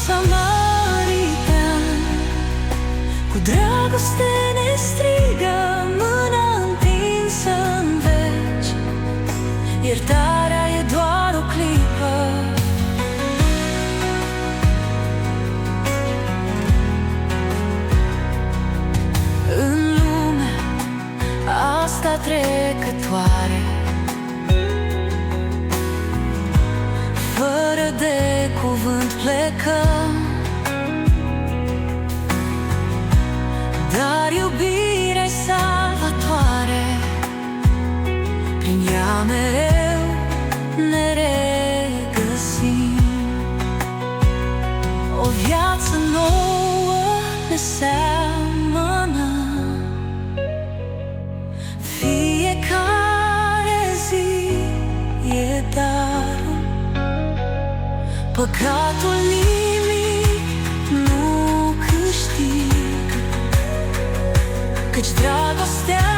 samaritan, cu dragoste ne strigă, mâna întinsă în veci. Iertarea e doar o clipă. În lumea asta trecătoare, fără de cuvânt plecăm, dar iubirea-i salvatoare, prin ea mereu ne regăsim. O viață nouă ne seamănă, fiecare zi e darul. Păcatul nimic nu câștigă, căci dragostea